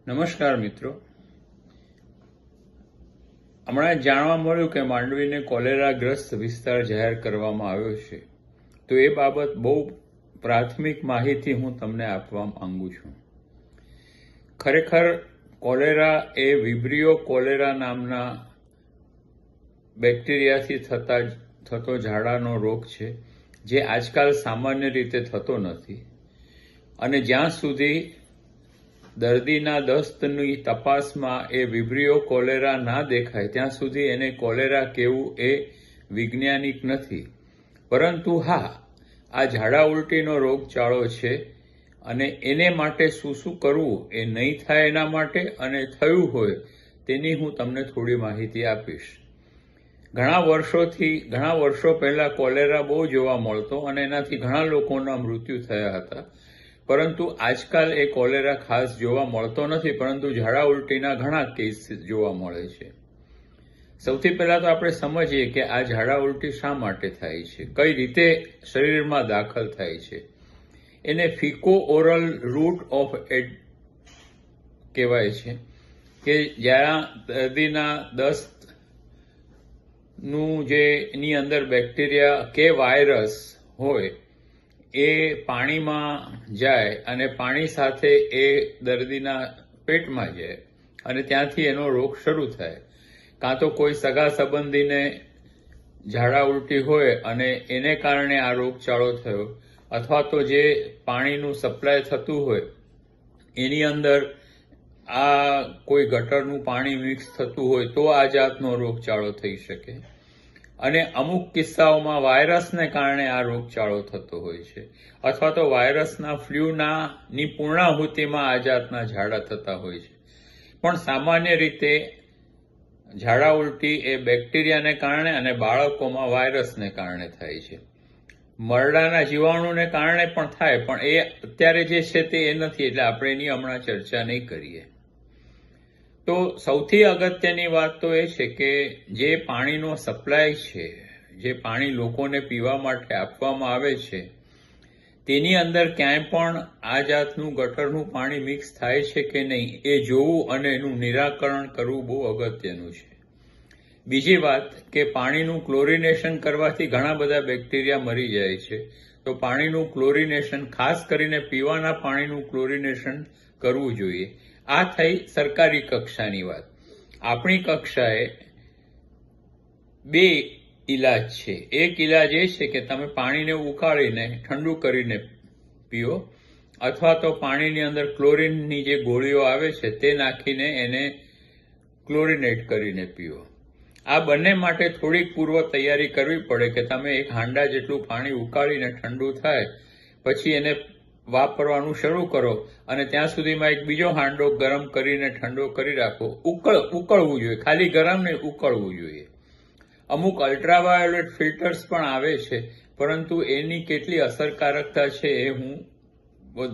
નમસ્કાર મિત્રો, હમણાં જાણવા મળ્યું કે માંડવીને કોલેરાગ્રસ્ત વિસ્તાર જાહેર કરવામાં આવ્યો છે. તો એ બાબત બહુ પ્રાથમિક માહિતી હું તમને આપવા માંગુ છું. ખરેખર કોલેરા એ વિબ્રિયો કોલેરા નામના બેક્ટેરિયાથી થતો ઝાડાનો રોગ છે, જે આજકાલ સામાન્ય રીતે થતો નથી. અને જ્યાં સુધી દર્દીના દસ્તની તપાસમાં એ વિબ્રિયો કોલેરા ના દેખાય ત્યાં સુધી એને કોલેરા કહેવું એ વૈજ્ઞાનિક નથી. પરંતુ હા, આ ઝાડા ઉલટીનો રોગચાળો છે અને એને માટે શું શું કરવું એ નહીં થાય એના માટે અને થયું હોય તેની હું તમને થોડી માહિતી આપીશ. ઘણા વર્ષો પહેલા કોલેરા બહુ જોવા મળતો અને એનાથી ઘણા લોકોના મૃત્યુ થયા હતા. પરંતુ આજકાલ એ કોલેરા ખાસ જોવા મળતો નથી, પરંતુ ઝાડા ઉલટીના ઘણા કેસ જોવા મળે છે. સૌથી પહેલા તો આપણે સમજીએ કે આ ઝાડા ઉલટી શા માટે થાય છે, કઈ રીતે શરીરમાં દાખલ થાય છે. એને ફિકો ઓરલ રૂટ ઓફ એડ કહેવાય છે, કે જ્યાં દર્દીના દસ્તનું જે એની અંદર બેક્ટેરિયા કે વાયરસ હોય એ પાણીમાં જાય અને પાણી સાથે એ દર્દીના પેટમાં જાય અને ત્યાંથી એનો રોગ શરૂ થાય. કાં તો કોઈ સગા સંબંધીને ઝાડા ઉલટી હોય અને એને કારણે આ રોગચાળો થયો, અથવા તો જે પાણીનું સપ્લાય થતું હોય એની અંદર આ કોઈ ગટરનું પાણી મિક્સ થતું હોય તો આ જાતનો રોગચાળો થઈ શકે. અને અમુક કિસ્સાઓમાં વાયરસને કારણે આ રોગચાળો થતો હોય છે, અથવા તો વાયરસના ફ્લૂની પૂર્ણાહુતિમાં આ જાતના ઝાડા થતા હોય છે. પણ સામાન્ય રીતે ઝાડા ઉલટી એ બેક્ટેરિયાને કારણે અને બાળકોમાં વાયરસને કારણે થાય છે. મરડાના જીવાણુને કારણે પણ થાય, પણ એ અત્યારે જે છે તે એ નથી, એટલે આપણે એની હમણાં ચર્ચા નહીં કરીએ. તો સૌથી અગત્યની વાત તો એ છે કે જે પાણીનો સપ્લાય છે, જે પાણી લોકોને પીવા માટે આપવામાં આવે છે, તેની અંદર ક્યાંય પણ આ જાતનું ગટરનું પાણી મિક્સ થાય છે કે નહીં એ જોવું અને એનું નિરાકરણ કરવું બહુ અગત્યનું છે. બીજી વાત કે પાણીનું ક્લોરિનેશન કરવાથી ઘણા બધા બેક્ટેરિયા મરી જાય છે. તો પાણીનું ક્લોરિનેશન, ખાસ કરીને પીવાના પાણીનું ક્લોરિનેશન કરવું જોઈએ. આ થઈ સરકારી કક્ષાની વાત. આપણી કક્ષાએ બે ઇલાજ છે. એક ઇલાજ એ છે કે તમે પાણીને ઉકાળીને ઠંડુ કરીને પીઓ, અથવા તો પાણીની અંદર ક્લોરીનની જે ગોળીઓ આવે છે તે નાખીને એને ક્લોરિનેટ કરીને પીઓ. આ બંને માટે થોડીક પૂર્વ તૈયારી કરવી પડે કે તમે એક હાંડા જેટલું પાણી ઉકાળીને ઠંડુ થાય પછી એને વાપરવાનું શરૂ કરો અને ત્યાં સુધીમાં એક બીજો હાંડો ગરમ કરીને ઠંડો કરી રાખો. ઉકળવું જોઈએ, ખાલી ગરમ નહીં, ઉકળવું જોઈએ. અમુક અલ્ટ્રાવાયોલેટ ફિલ્ટર્સ પણ આવે છે, પરંતુ એની કેટલી અસરકારકતા છે એ હું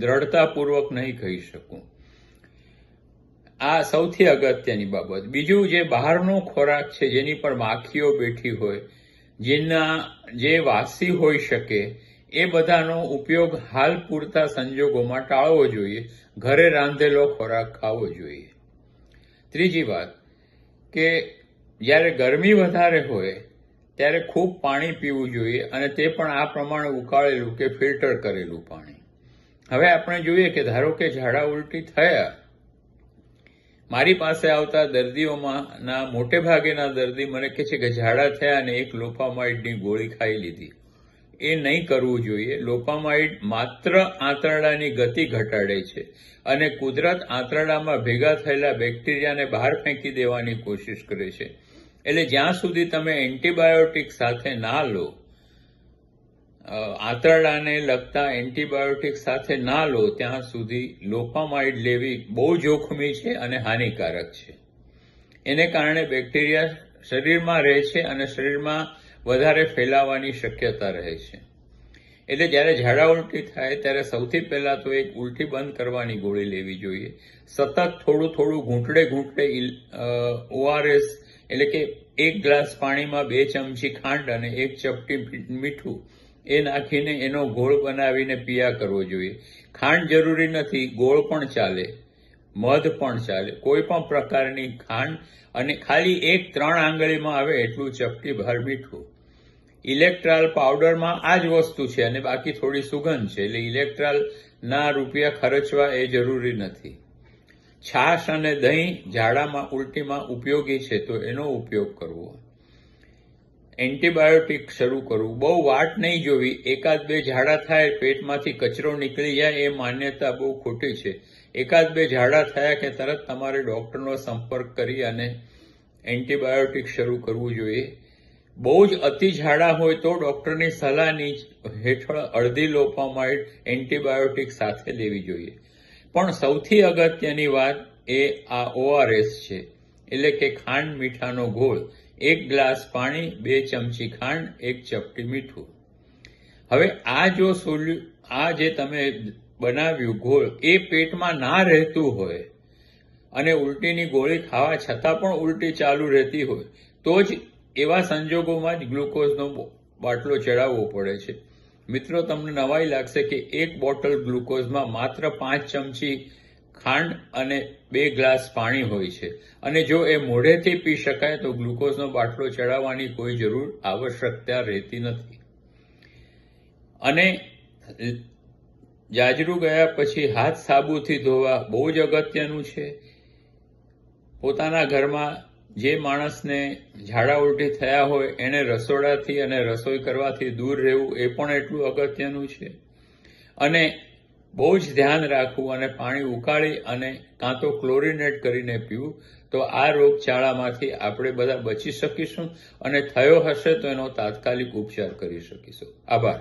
દ્રઢતાપૂર્વક નહીં કહી શકું. આ સૌથી અગત્યની બાબત. બીજું, જે બહારનો ખોરાક છે જેની પર માખીઓ બેઠી હોય, જે વાસી હોઈ શકે, એ બધાનો ઉપયોગ હાલ પૂરતા સંજોગોમાં ટાળવો જોઈએ. ઘરે રાંધેલો ખોરાક ખાવો જોઈએ. ત્રીજી વાત કે જ્યારે ગરમી વધારે હોય ત્યારે ખૂબ પાણી પીવું જોઈએ, અને તે પણ આ પ્રમાણે ઉકાળેલું કે ફિલ્ટર કરેલું પાણી. હવે આપણે જોઈએ કે ધારો કે ઝાડા ઉલટી થયા, મારી પાસે આવતા દર્દીઓમાંના મોટે ભાગેના દર્દી મને કહે છે કે ઝાડા થયા અને એક લોપામાઇડની ગોળી ખાઈ લીધી. એ નહીં કરવું જોઈએ. લોપામાઇડ માત્ર આંતરડાની ગતિ ઘટાડે છે અને કુદરત આંતરડામાં ભેગા થયેલા બેક્ટેરિયાને બહાર ફેંકી દેવાની કોશિશ કરે છે. એટલે જ્યાં સુધી તમે એન્ટીબાયોટિક સાથે ના લો, આંતરડાને લગતા એન્ટીબાયોટિક સાથે ના લો, ત્યાં સુધી લોપામાઇડ લેવી બહુ જોખમી છે અને હાનિકારક છે. એને કારણે બેક્ટેરિયા શરીરમાં રહે છે અને શરીરમાં વધારે ફેલાવાની શક્યતા રહે છે. એટલે જ્યારે ઝાડા ઉલટી થાય ત્યારે સૌથી પહેલા તો એક ઉલટી બંધ કરવાની ગોળી લેવી જોઈએ. સતત થોડું ઘૂંટડે ORS એટલે કે 1 ગ્લાસ પાણીમાં 2 ચમચી ખાંડ અને 1 ચપટી મીઠું એ નાખીને એનો ગોળ બનાવીને પીયા કરવો જોઈએ. ખાંડ જરૂરી નથી, ગોળ પણ ચાલે. મધ પણ ચાલે, કોઈ પણ પ્રકારની ખાંડ, અને ખાલી 3 આંગળીમાં આવે એટલું ચપટી ભર મીઠું. ઇલેક્ટ્રાલ પાવડરમાં આ જ વસ્તુ છે અને બાકી થોડી સુગંધ છે, એટલે ઇલેક્ટ્રાલના રૂપિયા ખર્ચવા એ જરૂરી નથી. છાશ અને દહીં ઝાડામાં ઉલટીમાં ઉપયોગી છે, તો એનો ઉપયોગ કરવો. એન્ટીબાયોટિક શરૂ કરવું, બહુ વાટ નહીં જોવી. 1-2 ઝાડા થાય, પેટમાંથી કચરો નીકળી જાય એ માન્યતા બહુ ખોટી છે. 1-2 ઝાડા થયા કે તરત તમારે ડોક્ટરનો સંપર્ક કરી અને એન્ટીબાયોટિક શરૂ કરવું જોઈએ. બહુ જ અતિ ઝાડા હોય તો ડોક્ટરની સલાહની હેઠળ અડધી લોપામાઇડ એન્ટીબાયોટિક સાથે લેવી જોઈએ. પણ સૌથી અગત્યની વાત એ આ ORS છે, એટલે કે ખાંડ મીઠાનો ગોળ. 1 ગ્લાસ પાણી, 2 ચમચી ખાંડ, 1 ચપટી મીઠું. હવે આ જે તમે બનાવ્યું ગોળ એ પેટમાં ના રહેતું હોય અને ઉલટીની ગોળી ખાવા છતાં પણ ઉલટી ચાલુ રહેતી હોય તો જ એવા સંજોગોમાં જ ગ્લુકોઝનો બાટલો ચડાવવો પડે છે. મિત્રો, તમને નવાઈ લાગશે કે 1 બોટલ ગ્લુકોઝમાં માત્ર 5 ચમચી ખાંડ અને 2 ગ્લાસ પાણી હોય છે, અને જો એ મોઢેથી પી શકાય તો ગ્લુકોઝનો બાટલો ચડાવવાની કોઈ આવશ્યકતા રહેતી નથી. અને જાજરૂ ગયા પછી હાથ સાબુથી ધોવા બહુ જ અગત્યનું છે. પોતાના ઘરમાં જે માણસને ઝાડા ઉલટી થયા હોય એને રસોડાથી અને રસોઈ કરવાથી દૂર રહેવું એ પણ એટલું અગત્યનું છે. અને બહુ જ ધ્યાન રાખવું અને પાણી ઉકાળી અને કાં તો ક્લોરિનેટ કરીને પીવું, તો આ રોગચાળામાંથી આપણે બધા બચી શકીશું અને થયો હશે તો એનો તાત્કાલિક ઉપચાર કરી શકીશું. આભાર.